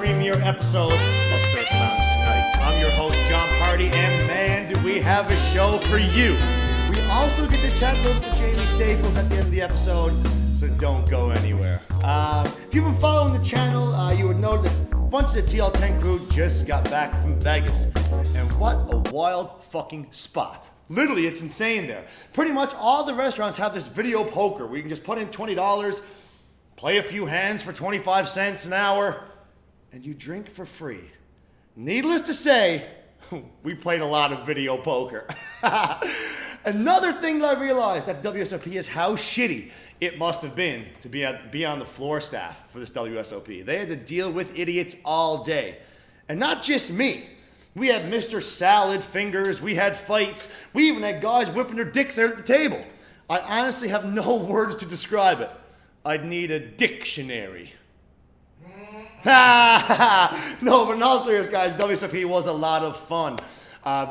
premiere episode of Thirst Lounge tonight. I'm your host, John Party, and man, do we have a show for you. We also get to chat a little bit to Jaime Staples at the end of the episode, so don't go anywhere. If you've been following the channel, you would know that a bunch of the TL10 crew just got back from Vegas. And what a wild fucking spot. Literally, it's insane there. Pretty much all the restaurants have this video poker where you can just put in $20, play a few hands for 25 cents an hour, and you drink for free. Needless to say, we played a lot of video poker. Another thing that I realized at WSOP is how shitty it must have been to be on the floor staff for this WSOP. They had to deal with idiots all day. And not just me. We had Mr. Salad Fingers, we had fights, we even had guys whipping their dicks out at the table. I honestly have no words to describe it. I'd need a dictionary. No, but in all seriousness, guys, WSOP was a lot of fun.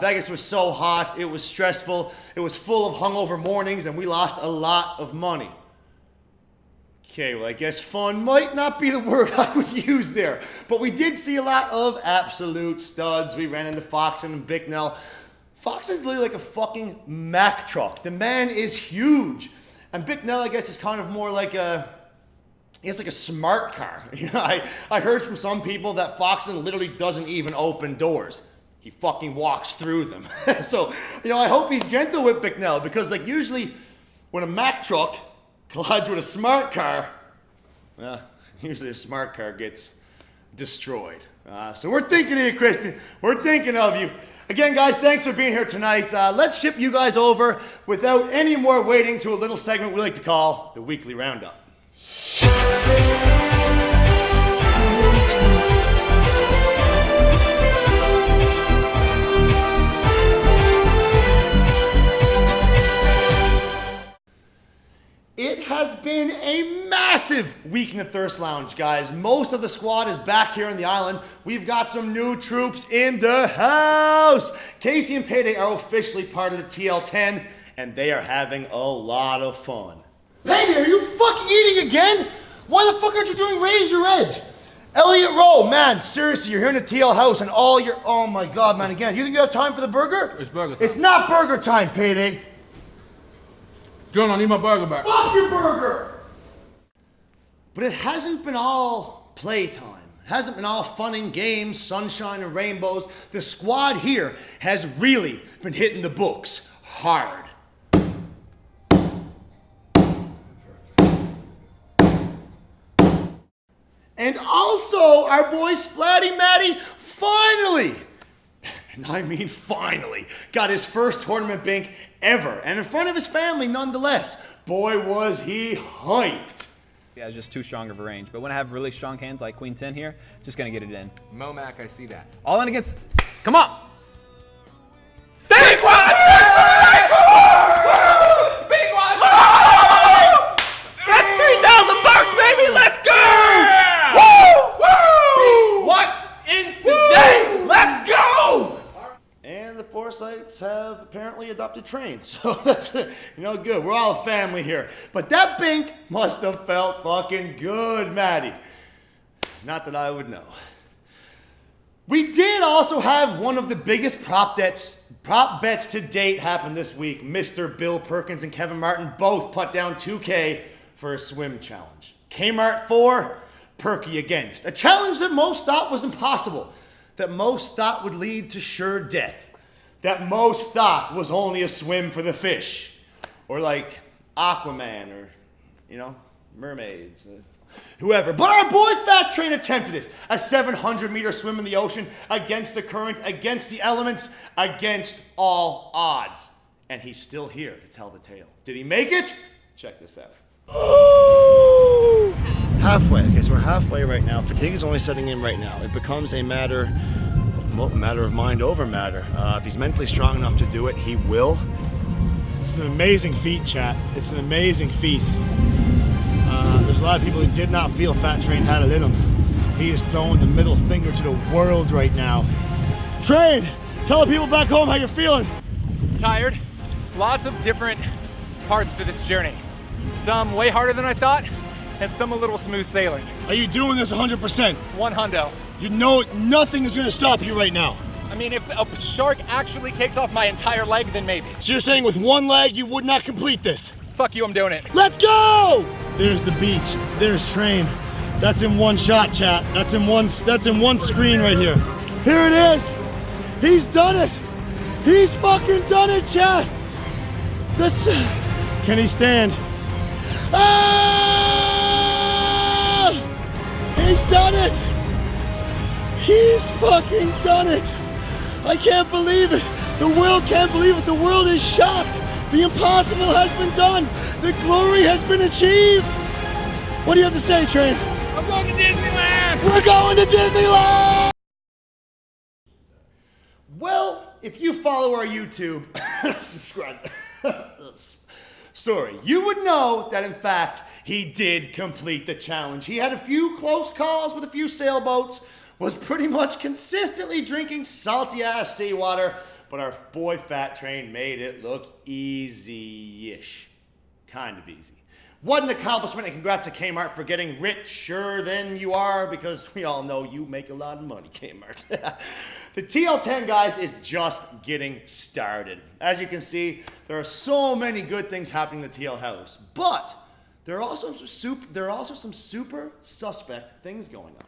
Vegas was so hot, it was stressful, it was full of hungover mornings, and we lost a lot of money. Okay, well, I guess fun might not be the word I would use there, but we did see a lot of absolute studs. We ran into Foxen and Bicknell. Fox is literally like a fucking Mack truck. The man is huge. And Bicknell, I guess, is kind of more like it's like a smart car. You know, I heard from some people that Foxen literally doesn't even open doors. He fucking walks through them. So, you know, I hope he's gentle with Bicknell, because like usually when a Mack truck collides with a smart car, well, usually a smart car gets destroyed. So we're thinking of you, Kristen. We're thinking of you. Again, guys, thanks for being here tonight. Let's ship you guys over without any more waiting to a little segment we like to call the Weekly Roundup. It has been a massive week in the Thirst Lounge, guys. Most of the squad is back here on the island. We've got some new troops in the house. Casey and Payday are officially part of the TL10, and they are having a lot of fun. Payday, are you fucking eating again? Why the fuck aren't you doing Raise Your Edge? Elliot Rowe, man, seriously, you're here in the TL house and all your, oh my God, man, again. You think you have time for the burger? It's burger time. It's not burger time, Payday. John, I need my burger back. Fuck your burger! But it hasn't been all playtime. It hasn't been all fun and games, sunshine and rainbows. The squad here has really been hitting the books hard. And also, our boy Splatty Matty finally, and I mean finally, got his first tournament bink ever, and in front of his family nonetheless. Boy, was he hyped. Yeah, it's just too strong of a range. But when I have really strong hands like Queen 10 here, just gonna get it in. Momac, I see that. All in against, come on! Big one! Big one! That's $3,000, baby, let's go! Woo! Woo! What is today? Let's go! And the Forsyths have apparently adopted trains. So that's, you know, good. We're all a family here. But that bink must have felt fucking good, Matty. Not that I would know. We did also have one of the biggest prop bets to date happen this week. Mr. Bill Perkins and Kevin Martin both put down $2K for a swim challenge. Kmart 4, Perky against. A challenge that most thought was impossible. That most thought would lead to sure death. That most thought was only a swim for the fish. Or like Aquaman or, you know, mermaids. Whoever. But our boy Fat Train attempted it. A 700-meter swim in the ocean against the current, against the elements, against all odds. And he's still here to tell the tale. Did he make it? Check this out. Halfway. Okay, so we're halfway right now. Fatigue is only setting in right now. It becomes a matter of mind over matter. If he's mentally strong enough to do it, he will. It's an amazing feat, chat. It's an amazing feat. There's a lot of people who did not feel Fat Train had it in him. He is throwing the middle finger to the world right now. Train, tell the people back home how you're feeling. Tired. Lots of different parts to this journey. Some way harder than I thought, and some a little smooth sailing. Are you doing this 100%? One hundo. You know nothing is gonna stop you right now. I mean, if a shark actually takes off my entire leg, then maybe. So you're saying with one leg you would not complete this? Fuck you, I'm doing it. Let's go! There's the beach, there's train. That's in one shot, chat. That's in one screen right here. Here it is. He's done it. He's fucking done it, chat. Can he stand? Ah! He's done it. He's fucking done it. I can't believe it. The world can't believe it. The world is shocked. The impossible has been done. The glory has been achieved. What do you have to say, Train? I'm going to Disneyland! We're going to Disneyland! Well, if you follow our YouTube, subscribe. Sorry, you would know that in fact he did complete the challenge. He had a few close calls with a few sailboats, was pretty much consistently drinking salty ass seawater, but our boy Fat Train made it look easy-ish. Kind of easy. What an accomplishment, and congrats to Kmart for getting richer than you are, because we all know you make a lot of money, Kmart. The TL10, guys, is just getting started. As you can see, there are so many good things happening in the TL house, but there are also some super suspect things going on.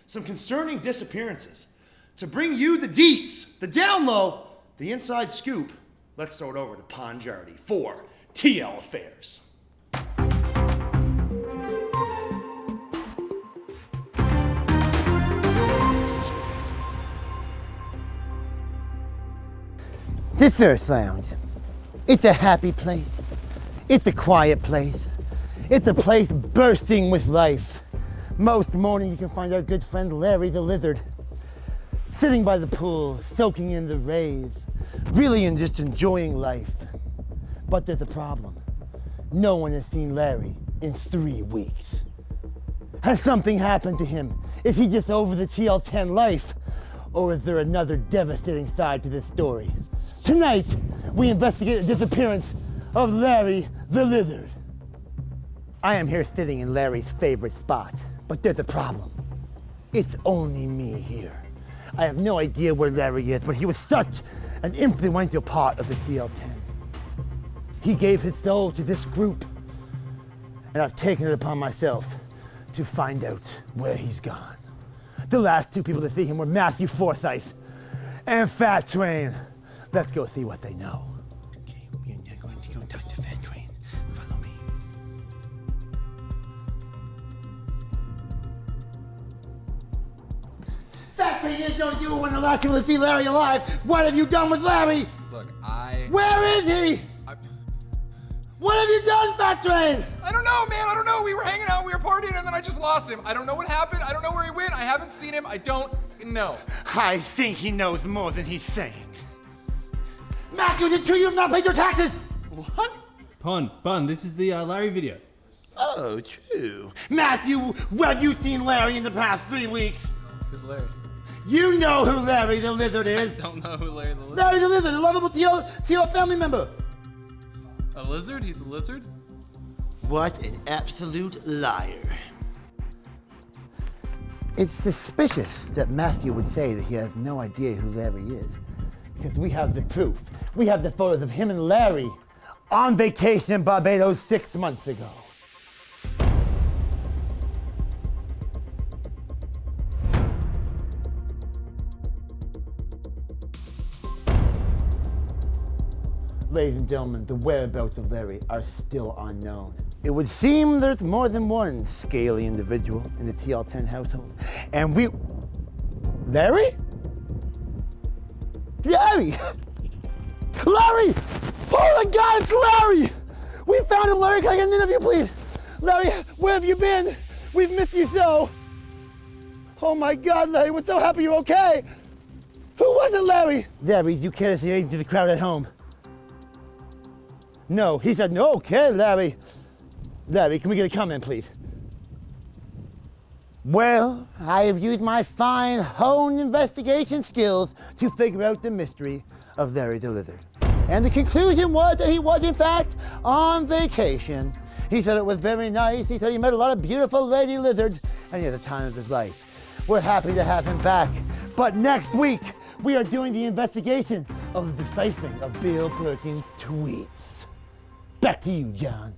Some concerning disappearances. To bring you the deets, the down low, the inside scoop, let's throw it over to Pon Jardy for TL Affairs. The Thirst Lounge. It's a happy place. It's a quiet place. It's a place bursting with life. Most mornings you can find our good friend Larry the Lizzard sitting by the pool, soaking in the rays, really and just enjoying life. But there's a problem. No one has seen Larry in 3 weeks. Has something happened to him? Is he just over the TL10 life? Or is there another devastating side to this story? Tonight, we investigate the disappearance of Larry the Lizzard. I am here sitting in Larry's favorite spot, but there's a problem. It's only me here. I have no idea where Larry is, but he was such an influential part of the TL10. He gave his soul to this group, and I've taken it upon myself to find out where he's gone. The last 2 people to see him were Matthew Forsyth and Fat Train. Let's go see what they know. Okay, we are going to go talk to Fat Train. Follow me. Fat Train is no you when the last people to see Larry alive. What have you done with Larry? Look, Where is he? What have you done, Fat Train? I don't know, man. I don't know. We were hanging out, we were partying, and then I just lost him. I don't know what happened. I don't know where he went. I haven't seen him. I don't know. I think he knows more than he's saying. Matthew, did 2 of you have not paid your taxes? What? Pon, this is the Larry video. Oh, true. Matthew, have you seen Larry in the past 3 weeks? Who's Larry? You know who Larry the Lizzard is. Don't know who Larry the Lizard is. Larry the Lizzard, a lovable TL family member. A lizard? He's a lizard? What an absolute liar. It's suspicious that Matthew would say that he has no idea who Larry is, because we have the proof. We have the photos of him and Larry on vacation in Barbados 6 months ago. Ladies and gentlemen, the whereabouts of Larry are still unknown. It would seem there's more than one scaly individual in the TL10 household. And Larry? Larry! Larry! Oh my God, it's Larry! We found him, Larry. Can I get an interview, please? Larry, where have you been? We've missed you so. Oh my God, Larry, we're so happy you're okay. Who was it, Larry? Larry, you care to say anything to the crowd at home? No, he said no. Okay, Larry. Larry, can we get a comment, please? Well, I have used my fine, honed investigation skills to figure out the mystery of Larry the Lizzard. And the conclusion was that he was, in fact, on vacation. He said it was very nice. He said he met a lot of beautiful lady lizards, and he had the time of his life. we're happy to have him back. But next week, we are doing the investigation of the deciphering of Bill Perkins' tweets. Back to you, John.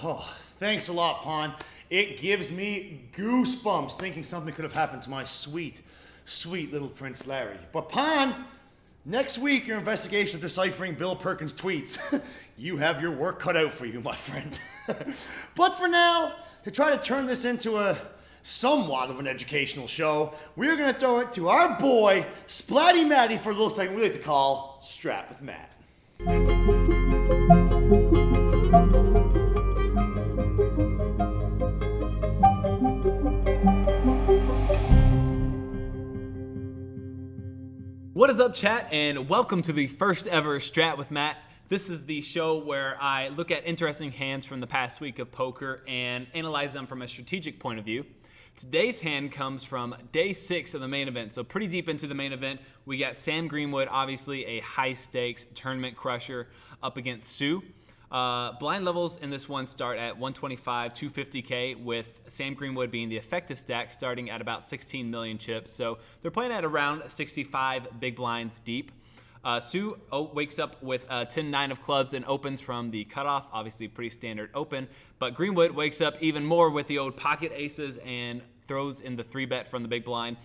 Oh, thanks a lot, Pon. It gives me goosebumps thinking something could have happened to my sweet, sweet little Prince Larry. But Pon, next week, your investigation of deciphering Bill Perkins' tweets. You have your work cut out for you, my friend. But for now, to try to turn this into a somewhat of an educational show, we're going to throw it to our boy, Splatty Matty, for a little segment we like to call Strat with Matt. What is up, chat, and welcome to the first ever Strat with Matt. This is the show where I look at interesting hands from the past week of poker and analyze them from a strategic point of view. Today's hand comes from day 6 of the main event, so pretty deep into the main event. We got Sam Greenwood, obviously a high-stakes tournament crusher, up against Sue. Blind levels in this one start at 125, 250K, with Sam Greenwood being the effective stack, starting at about 16 million chips. So they're playing at around 65 big blinds deep. Sue wakes up with 10-9 of clubs and opens from the cutoff, obviously pretty standard open. But Greenwood wakes up even more with the old pocket aces and throws in the 3-bet from the big blind.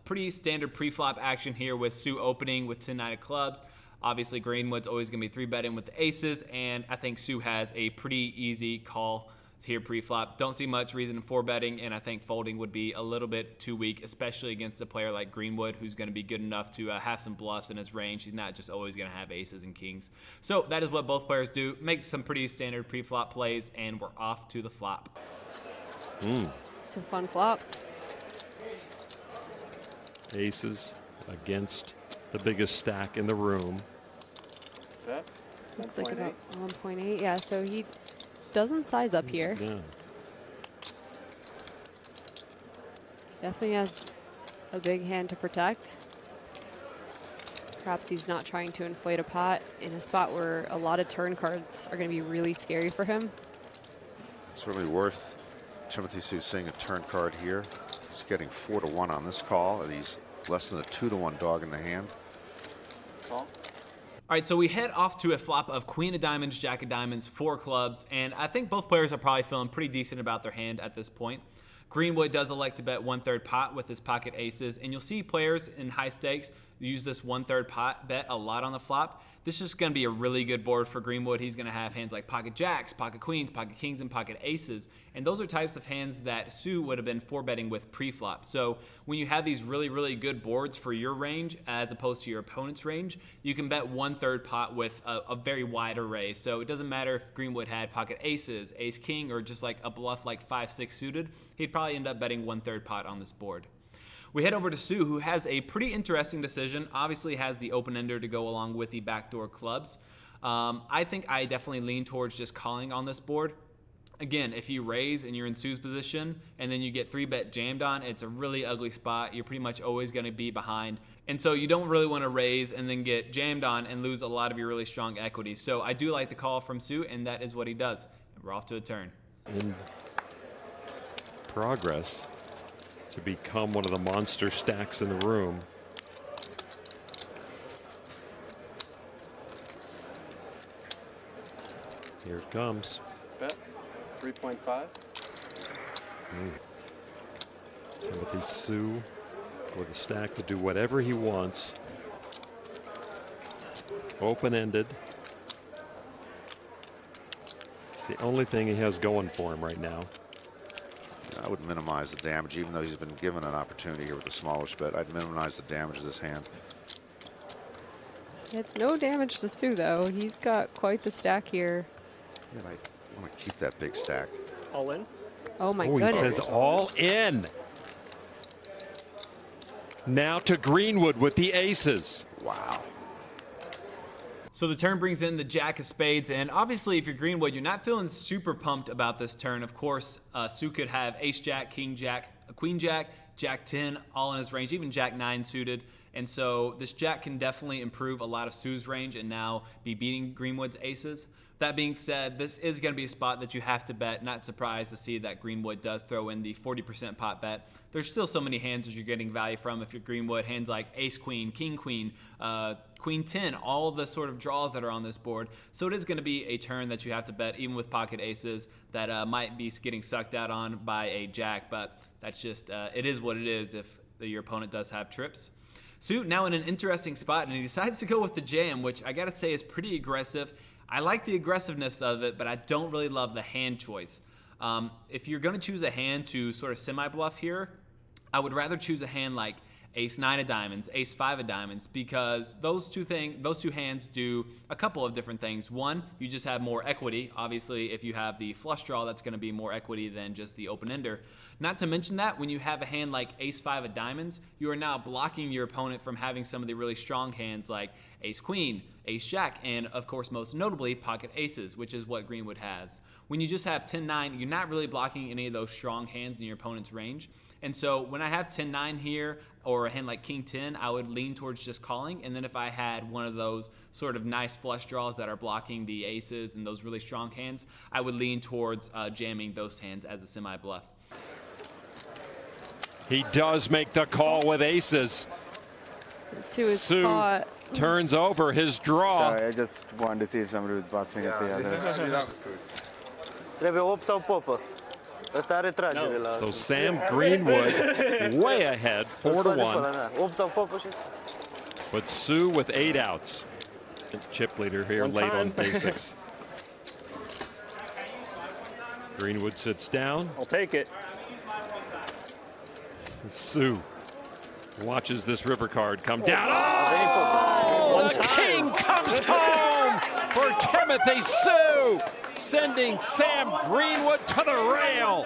Pretty standard pre-flop action here with Sue opening with 10-9 of clubs. Obviously, Greenwood's always going to be 3-betting with the aces, and I think Sue has a pretty easy call here pre-flop. Don't see much reason in 4-betting, and I think folding would be a little bit too weak, especially against a player like Greenwood, who's going to be good enough to have some bluffs in his range. He's not just always going to have aces and kings. So that is what both players do. Make some pretty standard pre-flop plays, and we're off to the flop. It's a fun flop. Aces against the biggest stack in the room. Looks like about 1.8. Yeah, so he doesn't size up here. Yeah. Definitely has a big hand to protect. Perhaps he's not trying to inflate a pot in a spot where a lot of turn cards are going to be really scary for him. It's really worth Timothy Sue seeing a turn card here. He's getting 4-1 on this call, and he's less than a 2-1 dog in the hand. All right, so we head off to a flop of Queen of Diamonds, Jack of Diamonds, 4 clubs, and I think both players are probably feeling pretty decent about their hand at this point. Greenwood does elect to bet 1/3 pot with his pocket aces, and you'll see players in high stakes use this 1/3 pot bet a lot on the flop. This is going to be a really good board for Greenwood. He's going to have hands like pocket jacks, pocket queens, pocket kings, and pocket aces. And those are types of hands that Sue would have been 4-betting with pre-flop. So when you have these really, really good boards for your range as opposed to your opponent's range, you can bet 1/3 pot with a very wide array. So it doesn't matter if Greenwood had pocket aces, ace king, or just like a bluff like 5-6 suited. He'd probably end up betting 1/3 pot on this board. We head over to Sue, who has a pretty interesting decision. Obviously has the open-ender to go along with the backdoor clubs. I think I definitely lean towards just calling on this board. Again, if you raise and you're in Sue's position and then you get 3-bet jammed on, it's a really ugly spot. You're pretty much always going to be behind. And so you don't really want to raise and then get jammed on and lose a lot of your really strong equity. So I do like the call from Sue, and that is what he does. We're off to a turn. In progress to become one of the monster stacks in the room. Here it comes. Bet 3.5. Timothy Sue with a stack to do whatever he wants. Open-ended. It's the only thing he has going for him right now. I would minimize the damage, even though he's been given an opportunity here with the smallish bet. I'd minimize the damage of this hand. It's no damage to Sue, though. He's got quite the stack here. Yeah, I want to keep that big stack. All in? Oh, my He goodness. says all in. Now to Greenwood with the aces. Wow. So the turn brings in the Jack of Spades, and obviously if you're Greenwood, you're not feeling super pumped about this turn. Of course, Sue could have Ace Jack, King Jack, Queen Jack, Jack 10, all in his range, even Jack 9 suited. And so this jack can definitely improve a lot of Sue's range and now be beating Greenwood's aces. That being said, this is going to be a spot that you have to bet. Not surprised to see that Greenwood does throw in the 40% pot bet. There's still so many hands that you're getting value from if you're Greenwood. Hands like ace queen, king queen, queen 10, all the sort of draws that are on this board. So it is going to be a turn that you have to bet, even with pocket aces that might be getting sucked out on by a jack. But that's just, it is what it is if your opponent does have trips. Suit now in an interesting spot, and he decides to go with the jam, which I got to say is pretty aggressive. I like the aggressiveness of it, but I don't really love the hand choice. If you're going to choose a hand to sort of semi-bluff here, I would rather choose a hand like ace-9 of diamonds, ace-5 of diamonds, because those two hands do a couple of different things. One, you just have more equity. Obviously, if you have the flush draw, that's going to be more equity than just the open-ender. Not to mention that when you have a hand like ace-5 of diamonds, you are now blocking your opponent from having some of the really strong hands like ace-queen, ace-jack, and of course, most notably, pocket aces, which is what Greenwood has. When you just have 10-9, you're not really blocking any of those strong hands in your opponent's range. And so when I have 10-9 here, or a hand like king 10, I would lean towards just calling. And then if I had one of those sort of nice flush draws that are blocking the aces and those really strong hands, I would lean towards jamming those hands as a semi-bluff. He does make the call with aces. Sue turns over his draw. Sorry, I just wanted to see if somebody was boxing at the other. That was good. So Sam Greenwood way ahead, 4-1. But Sue with 8 outs. Chip leader here late on basics. Greenwood sits down. I'll take it. Sue watches this river card come down. Oh! The king comes home for Timothy Sue, sending Sam Greenwood to the rail.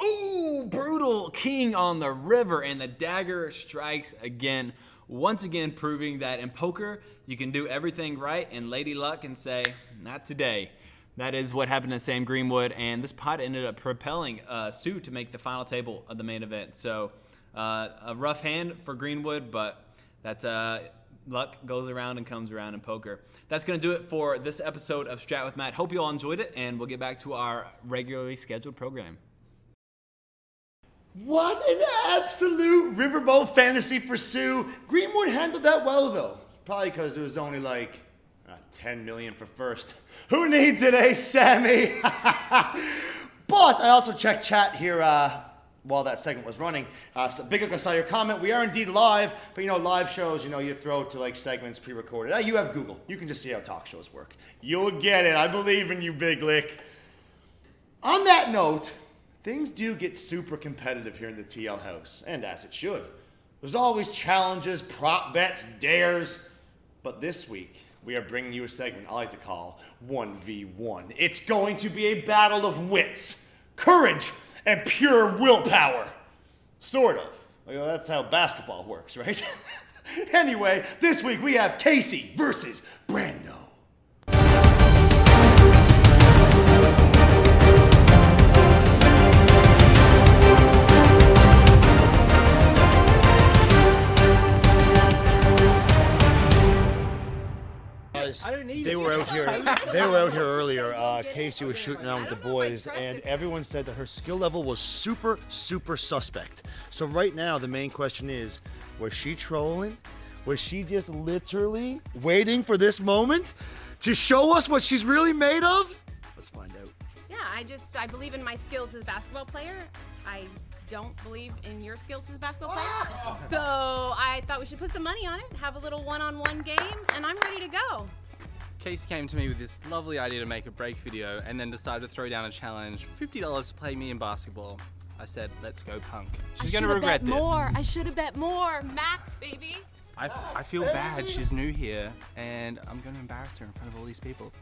Ooh, brutal king on the river, and the dagger strikes again. Once again proving that in poker, you can do everything right, and Lady Luck can say, not today. That is what happened to Sam Greenwood, and this pot ended up propelling Sue to make the final table of the main event. So a rough hand for Greenwood, but that's luck goes around and comes around in poker. That's going to do it for this episode of Strat with Matt. Hope you all enjoyed it, and we'll get back to our regularly scheduled program. What an absolute riverboat fantasy for Sue. Greenwood handled that well, though. Probably because there was only like 10 million for first. Who needs it, eh, Sammy? But I also checked chat here while that segment was running. So Big Look, I saw your comment. We are indeed live, but you know, live shows, you know, you throw to like segments pre-recorded. You have Google. You can just see how talk shows work. You'll get it. I believe in you, Big Lick. On that note, things do get super competitive here in the TL house, and as it should. There's always challenges, prop bets, dares, but this week, we are bringing you a segment I like to call 1v1. It's going to be a battle of wits, courage, and pure willpower. Sort of. Well, that's how basketball works, right? Anyway, this week we have Casey versus Brando. They were out here earlier. Casey was shooting around with the boys, and everyone said that her skill level was super, super suspect. So right now, the main question is, was she trolling? Was she just literally waiting for this moment to show us what she's really made of? Let's find out. Yeah, I believe in my skills as a basketball player. I don't believe in your skills as a basketball player. So I thought we should put some money on it, have a little one-on-one game, and I'm ready to go. Casey came to me with this lovely idea to make a break video and then decided to throw down a challenge, $50 to play me in basketball. I said, let's go punk. She's gonna regret this. I should have bet more. Max, baby. I feel bad. She's new here and I'm gonna embarrass her in front of all these people.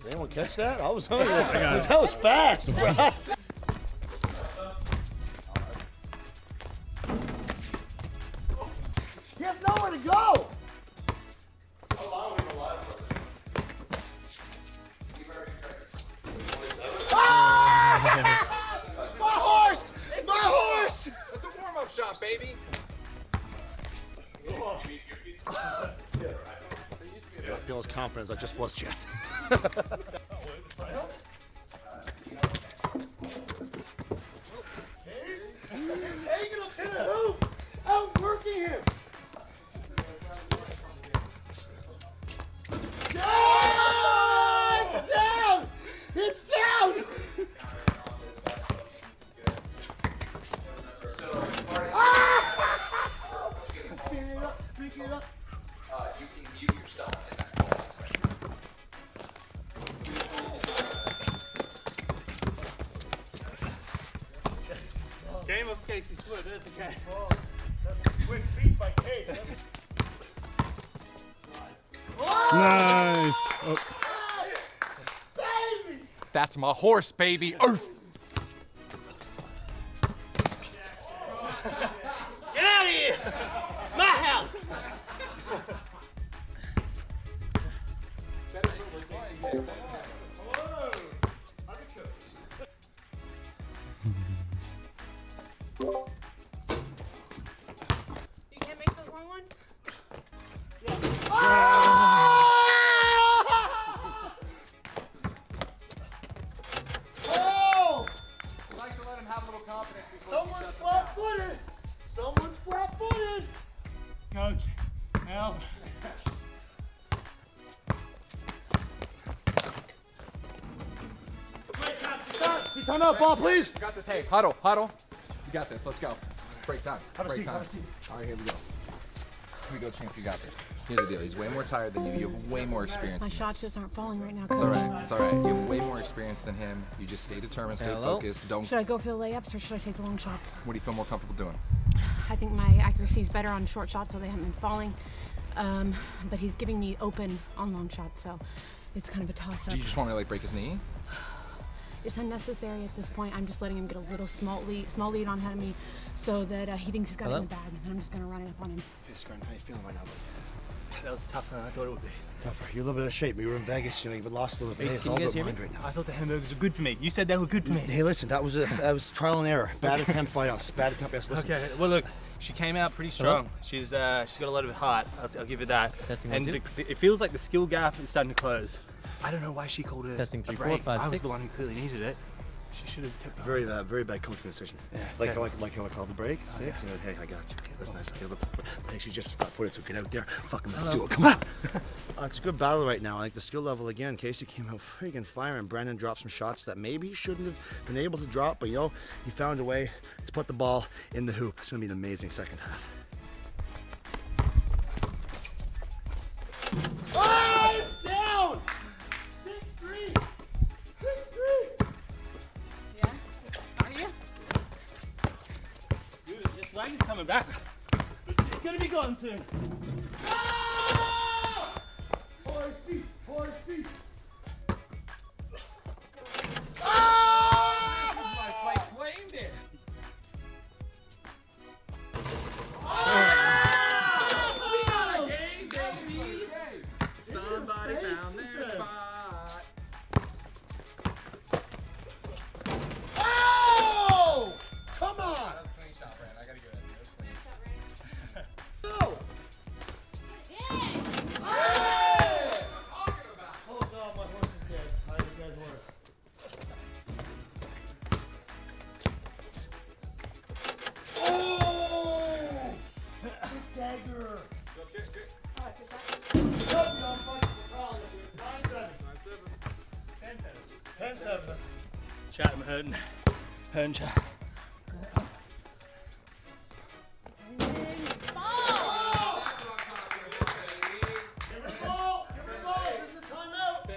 Did anyone catch that? I was hungry. That was fast, bro. He has nowhere to go. confident as I just was, Chet. He's hanging up to the hoop, outworking him. Oh, it's down! It's down! Ah! Pick it up, pick it up. You can mute yourself in that call. Game of Casey's foot, that's okay. Quick feet by Case. Nice. Oh. Baby! That's my horse, baby. Oof. Get out of here! My house! You can't make those long ones? Oh! I like to let him have a little confidence before Someone's flat-footed! Someone's flat-footed! Coach, help. Time out, ball, please. You got this. Hey, huddle, huddle. You got this. Let's go. Break time. Have a Break seat, time. have a seat. All right, here we go. Here we go, champ. You got this. Here's the deal. He's way more tired than you. You have way more experience. My than shots this. just aren't falling right now. It's all right. It's all right. You have way more experience than him. You just stay determined, stay focused. Don't. Should I go for the layups or should I take the long shots? What do you feel more comfortable doing? I think my accuracy is better on short shots, so they haven't been falling. But he's giving me open on long shots, so it's kind of a toss-up. Do you just want to like break his knee? It's unnecessary at this point. I'm just letting him get a little small lead on ahead of me, so that he thinks he's got it in the bag, and then I'm just gonna run it up on him. Hey, Scarn, how you feeling right now, buddy? That was tougher than I thought it would be. Tougher. You're a little bit of shape. We were in Vegas, you know, you've lost a little bit. Hey, it's Can all you guys about hear me? mind right now. I thought the hamburgers were good for me. You said they were good for me. Hey, listen, that was trial and error. Bad attempt by us. Bad attempt by us. Listen. Okay, well look, she came out pretty strong. She's got a lot of heart. I'll give her that. Testing and 1, 2. it feels like the skill gap is starting to close. I don't know why she called it Testing a 3, 4, break. 5, I was 6. the one who clearly needed it. She should have kept going. Very bad coaching decision. Yeah, Like okay. how I called the break. 6. You know, hey, I got you. Okay, that's nice. Hey, she's just flat-footed, so get out there. Fucking let's do it. Come on. It's a good battle right now. I think the skill level again. Casey came out friggin' firing. Brandon dropped some shots that maybe he shouldn't have been able to drop, but you know, he found a way to put the ball in the hoop. It's gonna be an amazing second half. Oh, it's down! 6-3! 6-3! Yeah? Are you? Dude, this swag is coming back. It's gonna be gone soon. Ah! Horsey! Horsey! Ah! Flamed it. We got a game, baby. Somebody found their spot. Oh! Come on! That was a clean shot, Brand. I gotta give that to you. Go! Hey! Oh God, my horse is dead. I have a dead horse. Oh! Big dagger. Help me, I'm fighting for Carl. 9-7. 10-7. Chat, I'm hurting. Hurting, chat. Give her the ball! Give her the ball! This is the timeout! 10-8.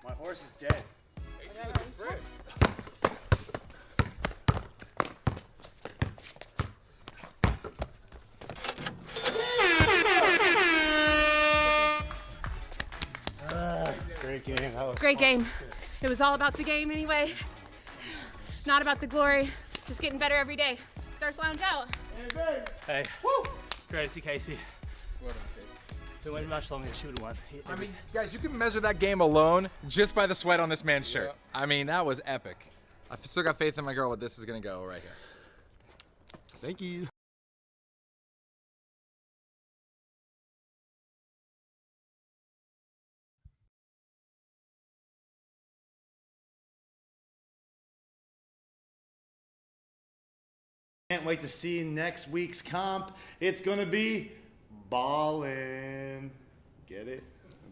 My horse is dead. Great game. That was Great game. It was all about the game anyway. Not about the glory. Just getting better every day. Thirst Lounge out. Hey, great to see Casey. If it went much longer, she would have won. I mean, guys, you can measure that game alone just by the sweat on this man's shirt. I mean, that was epic. I've still got faith in my girl what this is gonna go right here. Thank you. Can't wait to see next week's comp. It's going to be ballin'. Get it?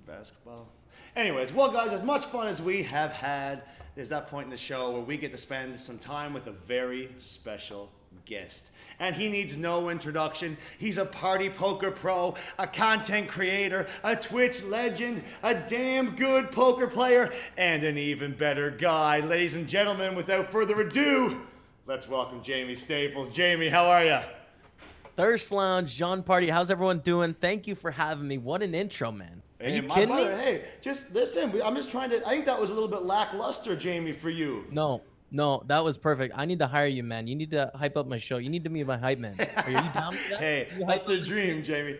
Basketball. Anyways, well, guys, as much fun as we have had, there's that point in the show where we get to spend some time with a very special guest. And he needs no introduction. He's a party poker pro, a content creator, a Twitch legend, a damn good poker player, and an even better guy. Ladies and gentlemen, without further ado, let's welcome Jaime Staples. Jaime, how are you? Thirst Lounge, John Party, how's everyone doing? Thank you for having me. What an intro, man. Are you my kidding brother, me? hey, just listen. I'm just trying to. I think that was a little bit lackluster, Jaime, for you. No, that was perfect. I need to hire you, man. You need to hype up my show. You need to be my hype man. Are you down with that? Hey, that's the dream, Jaime.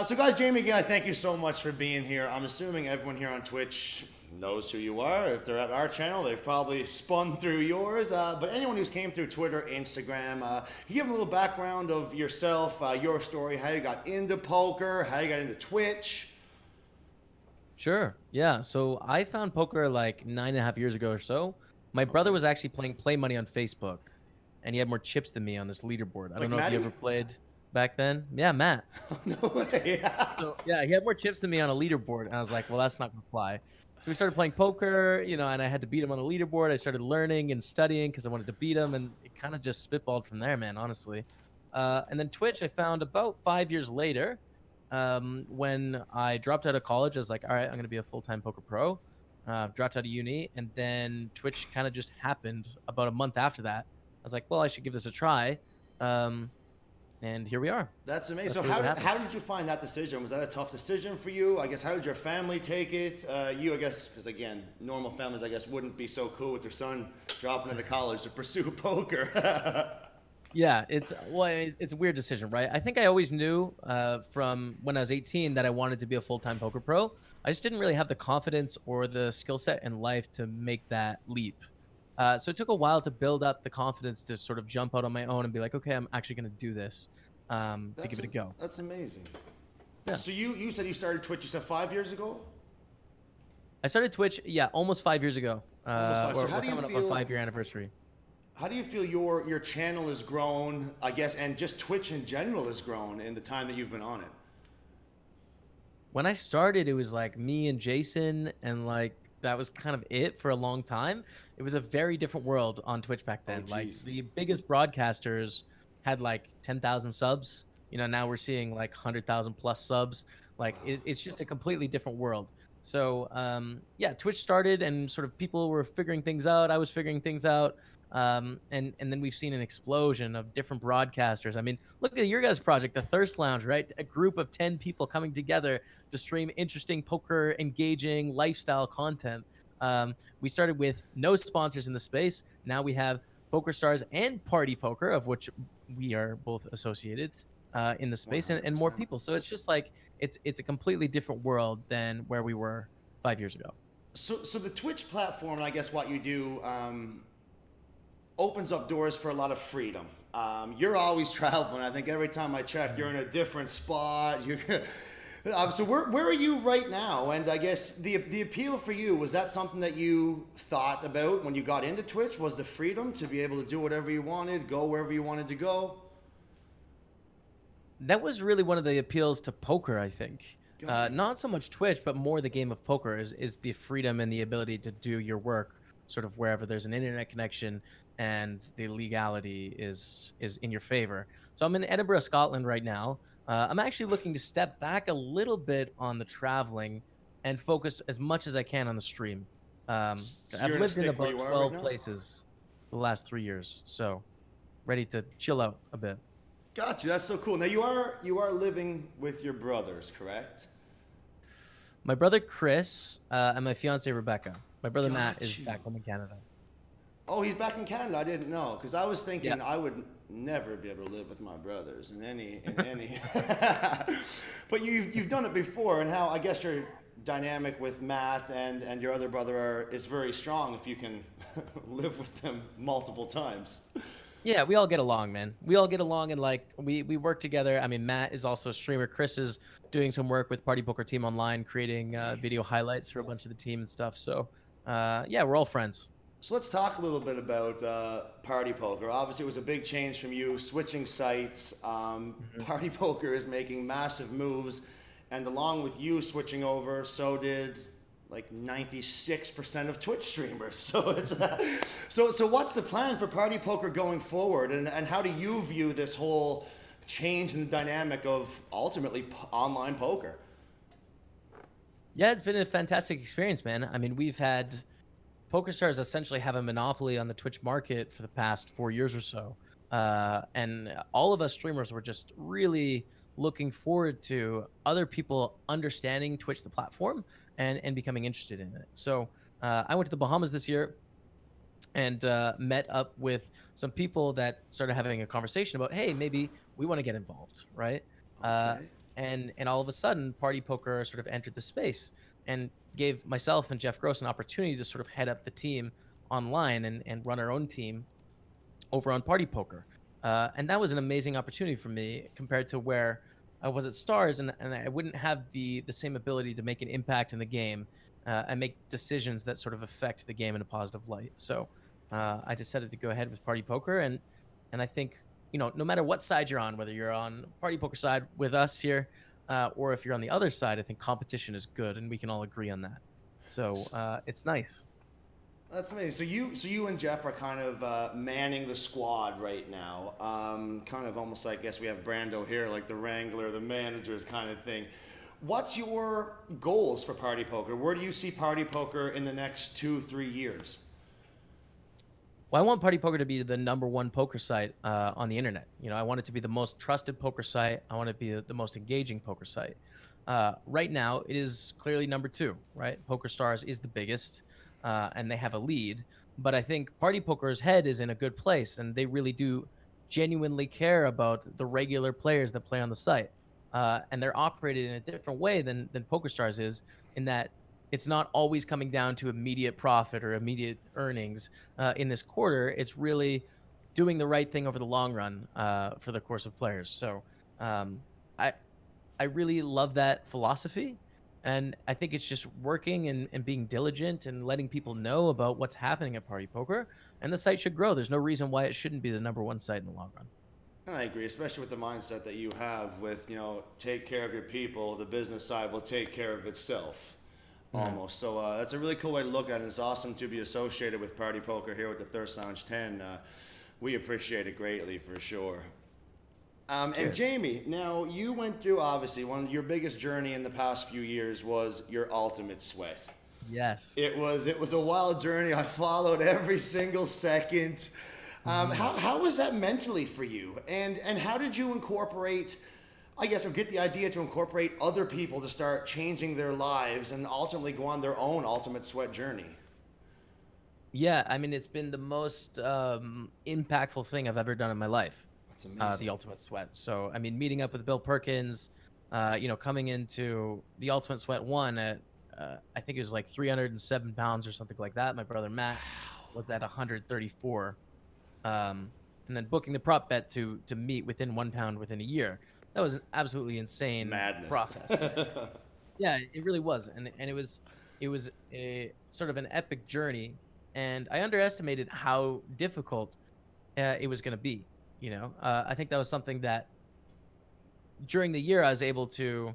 So, guys, Jaime, again, I thank you so much for being here. I'm assuming everyone here on Twitch knows who you are. If they're at our channel, they've probably spun through yours. But anyone who's came through Twitter, Instagram, can you give them a little background of yourself, your story, how you got into poker, how you got into Twitch? Sure. Yeah. So I found poker like 9.5 years ago or so. My brother was actually playing Play Money on Facebook, and he had more chips than me on this leaderboard. I don't know if you ever played back then. Yeah, Matt. No way. So, yeah, he had more chips than me on a leaderboard, and I was like, well, that's not going to fly. So we started playing poker, you know, and I had to beat him on a leaderboard. I started learning and studying because I wanted to beat him, and it kind of just spitballed from there, man, honestly. And then Twitch I found about 5 years later when I dropped out of college. I was like, all right, I'm going to be a full-time poker pro. Dropped out of uni, and then Twitch kind of just happened about a month after that. I was like, well, I should give this a try. And here we are. That's amazing. So how did you find that decision? Was that a tough decision for you? I guess, how did your family take it? You, I guess, because again, normal families, I guess, wouldn't be so cool with their son dropping into college to pursue poker. Yeah, it's a weird decision, right? I think I always knew from when I was 18 that I wanted to be a full-time poker pro. I just didn't really have the confidence or the skill set in life to make that leap. So it took a while to build up the confidence to sort of jump out on my own and be like, okay, I'm actually going to do this, to give it a go. That's amazing. Yeah. So you said you started Twitch, you said 5 years ago? I started Twitch, yeah, almost 5 years ago. So how do you coming feel, up on 5-year anniversary. How do you feel your channel has grown, I guess, and just Twitch in general has grown in the time that you've been on it? When I started, it was like me and Jason, and like that was kind of it for a long time. It was a very different world on Twitch back then. Like the biggest broadcasters had like 10,000 subs. You know, now we're seeing like 100,000 plus subs. Like it's just a completely different world. So yeah, Twitch started and sort of people were figuring things out. I was figuring things out. And then we've seen an explosion of different broadcasters. I mean, look at your guys' project, the Thirst Lounge, right? A group of 10 people coming together to stream interesting poker, engaging lifestyle content. We started with no sponsors in the space. Now we have Poker Stars and Party Poker, of which we are both associated in the space, and more people. So it's just like it's a completely different world than where we were 5 years ago. So the Twitch platform, and I guess what you do, opens up doors for a lot of freedom. You're always traveling. I think every time I check, you're in a different spot. So where are you right now? And I guess the appeal for you, was that something that you thought about when you got into Twitch? Was the freedom to be able to do whatever you wanted, go wherever you wanted to go? That was really one of the appeals to poker, I think. Not so much Twitch, but more the game of poker is the freedom and the ability to do your work sort of wherever there's an internet connection and the legality is in your favor. So I'm in Edinburgh, Scotland right now. I'm actually looking to step back a little bit on the traveling and focus as much as I can on the stream. I've lived in about 12 places the last 3 years, so ready to chill out a bit. Gotcha. That's so cool. Now you are living with your brothers, correct? My brother Chris and my fiance Rebecca. My brother Matt is back home in Canada. Oh, he's back in Canada. I didn't know, because I was thinking I would never be able to live with my brothers in any. But you've done it before, and how I guess your dynamic with Matt and your other brother is very strong if you can live with them multiple times. Yeah, we all get along, man. We all get along, and like we work together. I mean, Matt is also a streamer. Chris is doing some work with Party Poker Team Online, creating video highlights for a bunch of the team and stuff. So yeah, we're all friends. So let's talk a little bit about Party Poker. Obviously, it was a big change from you switching sites. Party Poker is making massive moves, and along with you switching over, so did like 96% of Twitch streamers. So it's so what's the plan for Party Poker going forward, and how do you view this whole change in the dynamic of ultimately online poker? Yeah, it's been a fantastic experience, man. I mean, we've had PokerStars essentially have a monopoly on the Twitch market for the past 4 years or so. And all of us streamers were just really looking forward to other people understanding Twitch, the platform, and becoming interested in it. So I went to the Bahamas this year and met up with some people that started having a conversation about, hey, maybe we want to get involved, right? Okay. And all of a sudden, Party Poker sort of entered the space and gave myself and Jeff Gross an opportunity to sort of head up the team online and run our own team over on Party Poker. And that was an amazing opportunity for me compared to where I was at Stars, and I wouldn't have the same ability to make an impact in the game and make decisions that sort of affect the game in a positive light. So I decided to go ahead with Party Poker, and I think, you know, no matter what side you're on, whether you're on Party Poker side with us here, or if you're on the other side, I think competition is good, and we can all agree on that. So it's nice. That's amazing. So you and Jeff are kind of manning the squad right now. Kind of almost like, I guess we have Brando here, like the wrangler, the managers kind of thing. What's your goals for Party Poker? Where do you see Party Poker in the next 2-3 years? Well, I want Party Poker to be the #1 poker site on the internet. You know, I want it to be the most trusted poker site. I want it to be the most engaging poker site. Right now, it is clearly #2, right? PokerStars is the biggest, and they have a lead. But I think Party Poker's head is in a good place, and they really do genuinely care about the regular players that play on the site. And they're operated in a different way than PokerStars is, in that it's not always coming down to immediate profit or immediate earnings in this quarter. It's really doing the right thing over the long run for the course of players. So I really love that philosophy. And I think it's just working and being diligent and letting people know about what's happening at Party Poker. And the site should grow. There's no reason why it shouldn't be the #1 site in the long run. And I agree, especially with the mindset that you have with, you know, take care of your people, the business side will take care of itself. Almost. So that's a really cool way to look at it. It's awesome to be associated with Party Poker here with the Thirst Lounge 10. We appreciate it greatly for sure. And Jaime, now you went through, obviously, one of your biggest journey in the past few years was your Ultimate Sweat. Yes. It was a wild journey. I followed every single second. How was that mentally for you? And how did you incorporate, I guess, or get the idea to incorporate other people to start changing their lives and ultimately go on their own Ultimate Sweat journey? Yeah, I mean, it's been the most impactful thing I've ever done in my life. That's amazing. The Ultimate Sweat. So, I mean, meeting up with Bill Perkins, you know, coming into the Ultimate Sweat 1 at, I think it was like 307 pounds or something like that. My brother Matt was at 134. And then booking the prop bet to meet within 1 pound within a year. That was an absolutely insane process. Yeah, it really was. And it was a sort of an epic journey. And I underestimated how difficult it was going to be. You know, I think that was something that during the year I was able to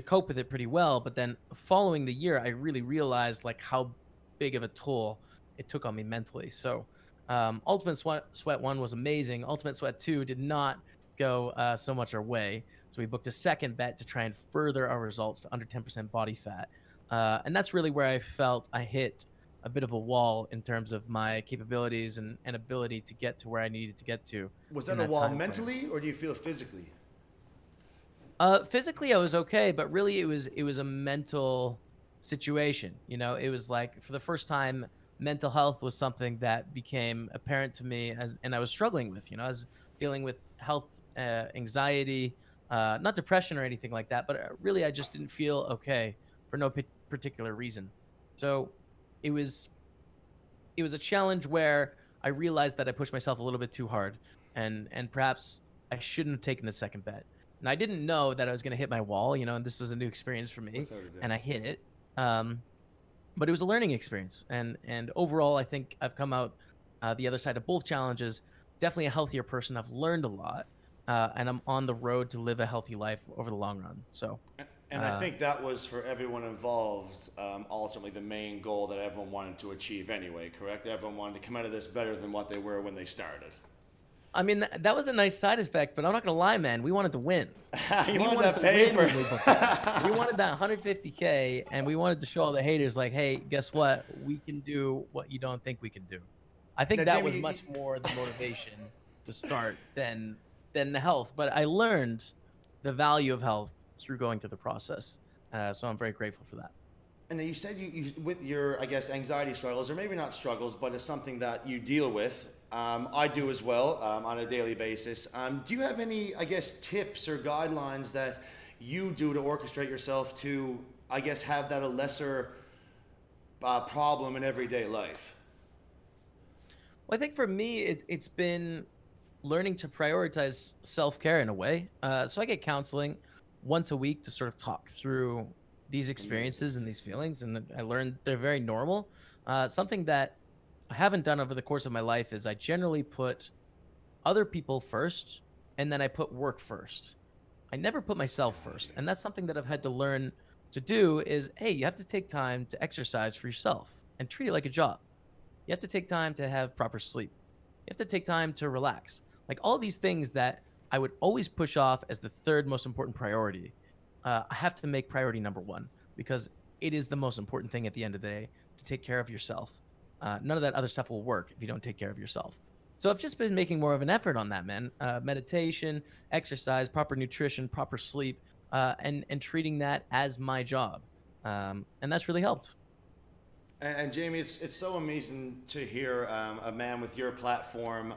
cope with it pretty well. But then following the year, I really realized like how big of a toll it took on me mentally. So Ultimate Sweat 1 was amazing. Ultimate Sweat 2 did not go so much our way. So we booked a second bet to try and further our results to under 10% body fat. And that's really where I felt I hit a bit of a wall in terms of my capabilities and ability to get to where I needed to get to. Was that a wall mentally, or do you feel physically? Physically, I was okay, but really it was a mental situation. You know, it was like for the first time, mental health was something that became apparent to me, and I was struggling with. You know, I was dealing with health anxiety, not depression or anything like that, but really I just didn't feel okay for no particular reason. So it was a challenge where I realized that I pushed myself a little bit too hard, and perhaps I shouldn't have taken the second bet. And I didn't know that I was going to hit my wall, you know, and this was a new experience for me, and I hit it. but it was a learning experience. And overall, I think I've come out the other side of both challenges, definitely a healthier person. I've learned a lot, and I'm on the road to live a healthy life over the long run. So. And I think that was, for everyone involved, ultimately the main goal that everyone wanted to achieve anyway, correct? Everyone wanted to come out of this better than what they were when they started. I mean, that was a nice side effect, but I'm not going to lie, man. We wanted to win. You wanted that paper. We wanted that 150K, and we wanted to show all the haters, like, hey, guess what? We can do what you don't think we can do. I think Now, that Jamie, was much more the motivation to start than the health. But I learned the value of health through going through the process. So I'm very grateful for that. And you said you with your, I guess, anxiety struggles, or maybe not struggles, but it's something that you deal with. I do as well on a daily basis. Do you have any, I guess, tips or guidelines that you do to orchestrate yourself to, I guess, have that a lesser problem in everyday life? Well, I think for me, it's been learning to prioritize self-care in a way. So I get counseling once a week to sort of talk through these experiences and these feelings, and I learned they're very normal. Something that I haven't done over the course of my life is I generally put other people first, and then I put work first. I never put myself first, and that's something that I've had to learn to do is, hey, you have to take time to exercise for yourself and treat it like a job. You have to take time to have proper sleep. You have to take time to relax. Like all these things that I would always push off as the third most important priority. I have to make priority number one because it is the most important thing at the end of the day to take care of yourself. None of that other stuff will work if you don't take care of yourself. So I've just been making more of an effort on that, man. Meditation, exercise, proper nutrition, proper sleep, and treating that as my job. And that's really helped. And Jaime, it's so amazing to hear a man with your platform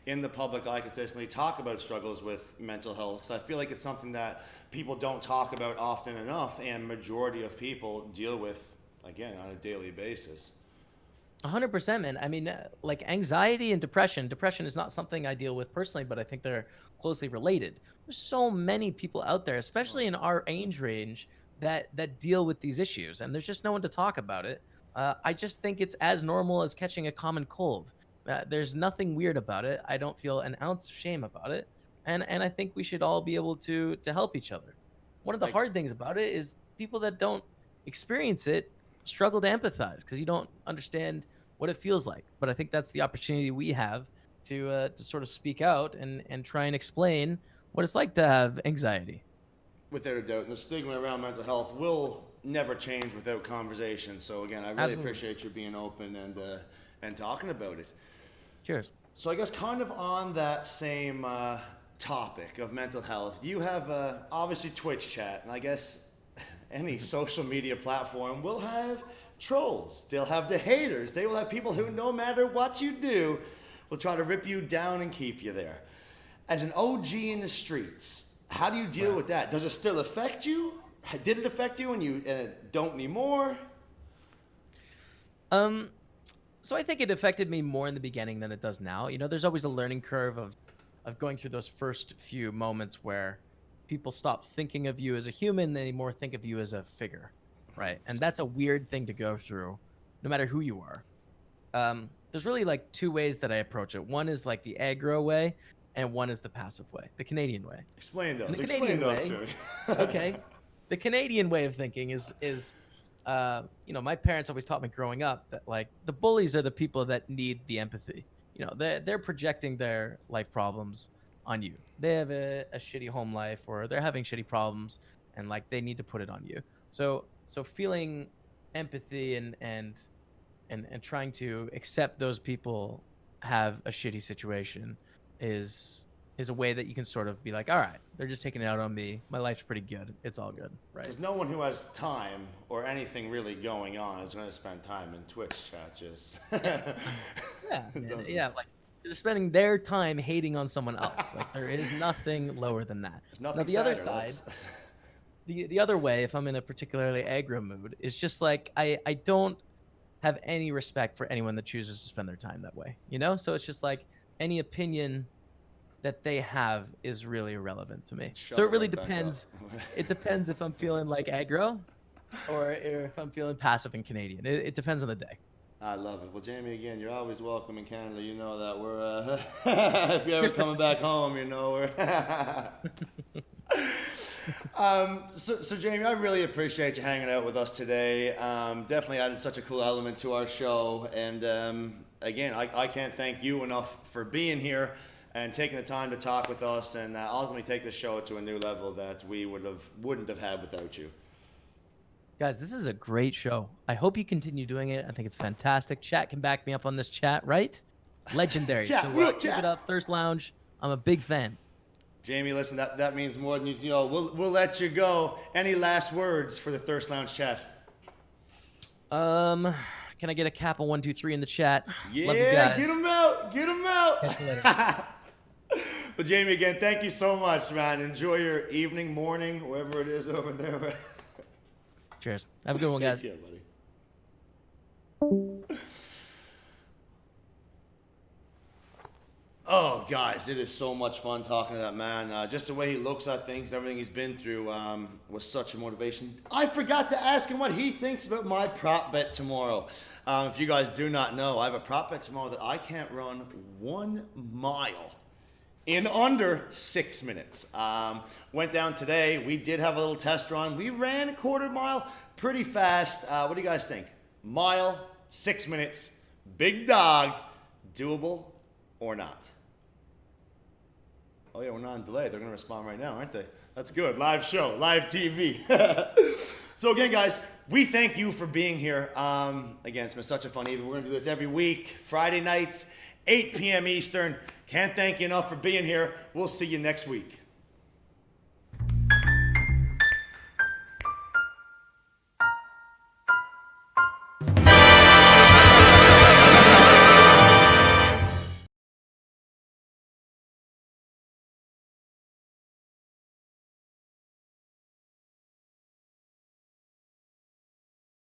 in the public eye consistently talk about struggles with mental health. So I feel like it's something that people don't talk about often enough, and majority of people deal with, again, on a daily basis. 100%, man. I mean, like anxiety and depression. Depression is not something I deal with personally, but I think they're closely related. There's so many people out there, especially in our age range, that deal with these issues, and there's just no one to talk about it. I just think it's as normal as catching a common cold. There's nothing weird about it. I don't feel an ounce of shame about it. And I think we should all be able to help each other. One of the hard things about it is people that don't experience it struggle to empathize because you don't understand what it feels like. But I think that's the opportunity we have to sort of speak out and try and explain what it's like to have anxiety. Without a doubt. And the stigma around mental health will never change without conversation. So again, I really Absolutely. appreciate you being open and talking about it. Cheers. So I guess kind of on that same topic of mental health, you have obviously Twitch chat, and I guess any social media platform will have trolls. They'll have the haters. They will have people who, no matter what you do, will try to rip you down and keep you there. As an OG in the streets, how do you deal with that? Does it still affect you? Did it affect you and you don't anymore? So I think it affected me more in the beginning than it does now. You know, there's always a learning curve of going through those first few moments where people stop thinking of you as a human, they more think of you as a figure, right? And that's a weird thing to go through, no matter who you are. There's really like two ways that I approach it. One is like the aggro way, and one is the passive way, the Canadian way. Explain those. And the Explain Canadian those way, to me. okay. The Canadian way of thinking is you know, my parents always taught me growing up that like the bullies are the people that need the empathy. You know, they're projecting their life problems on you. They have a shitty home life, or they're having shitty problems, and like they need to put it on you. So feeling empathy and trying to accept those people have a shitty situation is a way that you can sort of be like, all right, they're just taking it out on me. My life's pretty good. It's all good, right? Because no one who has time or anything really going on is going to spend time in Twitch chat. Just yeah, like they're spending their time hating on someone else. Like there is nothing lower than that. Now the other side, the other way, if I'm in a particularly aggro mood, is just like I don't have any respect for anyone that chooses to spend their time that way. You know, so it's just like any opinion that they have is really irrelevant to me. So it really depends. It depends if I'm feeling like aggro, or if I'm feeling passive and Canadian. It depends on the day. I love it. Well, Jaime, again, you're always welcome in Canada. You know that we're, if you're ever coming back home, you know, we're. So Jaime, I really appreciate you hanging out with us today. Definitely added such a cool element to our show. And again, I can't thank you enough for being here and taking the time to talk with us and ultimately take the show to a new level that we wouldn't have had without you. Guys, this is a great show. I hope you continue doing it. I think it's fantastic. Chat can back me up on this chat, right? Legendary. Chat, so real keep chat. it up, Thirst Lounge. I'm a big fan. Jaime, listen, that means more than you know. We'll let you go. Any last words for the Thirst Lounge chat? Can I get a Kappa 1, 2, 3 in the chat? Yeah, Love you guys. get him out. Get him out. Catch you later. Well, Jaime, again, thank you so much, man. Enjoy your evening, morning, wherever it is over there. Cheers. Have a good one, guys. Take care, buddy. Oh, guys, it is so much fun talking to that man. Just the way he looks at things, everything he's been through was such a motivation. I forgot to ask him what he thinks about my prop bet tomorrow. If you guys do not know, I have a prop bet tomorrow that I can't run 1 mile in under 6 minutes. Went down today. We did have a little test run. We ran a quarter mile pretty fast. What do you guys think? Mile, 6 minutes, big dog, doable or not? Oh yeah, we're not on delay. They're gonna respond right now, aren't they? That's good. Live show, live TV. So again, guys, we thank you for being here. Again, it's been such a fun evening. We're gonna do this every week, Friday nights, 8 p.m. Eastern. Can't thank you enough for being here. We'll see you next week.